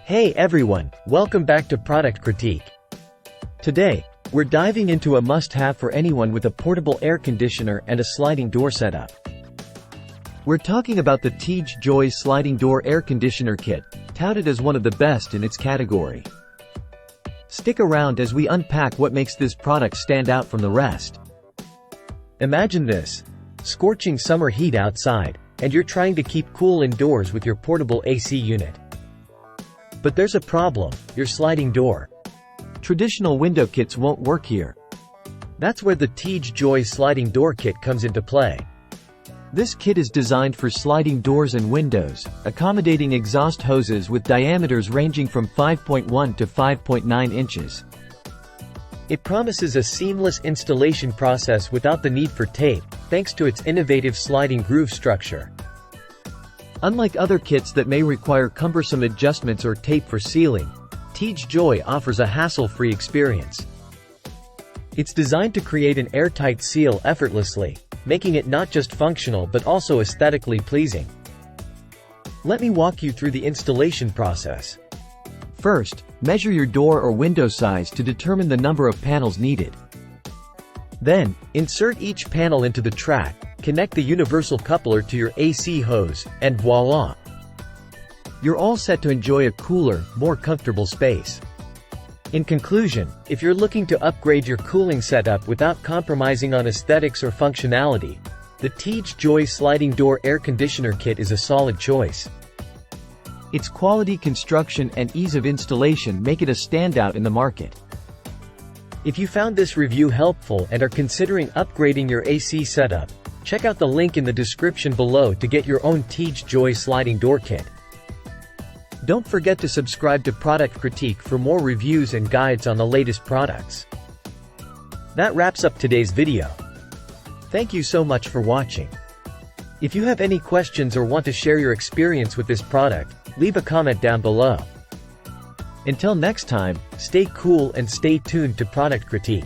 Hey everyone, welcome back to Product Critique. Today, we're diving into a must-have for anyone with a portable air conditioner and a sliding door setup. We're talking about the TigeJoy Sliding Door Air Conditioner Kit, touted as one of the best in its category. Stick around as we unpack what makes this product stand out from the rest. Imagine this: scorching summer heat outside, and you're trying to keep cool indoors with your portable AC unit. But there's a problem: your sliding door. Traditional window kits won't work here. That's where the TigeJoy Sliding Door Kit comes into play. This kit is designed for sliding doors and windows, accommodating exhaust hoses with diameters ranging from 5.1 to 5.9 inches. It promises a seamless installation process without the need for tape, thanks to its innovative sliding groove structure. Unlike other kits that may require cumbersome adjustments or tape for sealing, TigeJoy offers a hassle-free experience. It's designed to create an airtight seal effortlessly, making it not just functional but also aesthetically pleasing. Let me walk you through the installation process. First, measure your door or window size to determine the number of panels needed. Then, insert each panel into the track, connect the universal coupler to your AC hose, and voila! You're all set to enjoy a cooler, more comfortable space. In conclusion, if you're looking to upgrade your cooling setup without compromising on aesthetics or functionality, the TigeJoy Sliding Door Air Conditioner Kit is a solid choice. Its quality construction and ease of installation make it a standout in the market. If you found this review helpful and are considering upgrading your AC setup, check out the link in the description below to get your own TigeJoy Sliding Door Kit. Don't forget to subscribe to Product Critique for more reviews and guides on the latest products. That wraps up today's video. Thank you so much for watching. If you have any questions or want to share your experience with this product, leave a comment down below. Until next time, stay cool and stay tuned to Product Critique.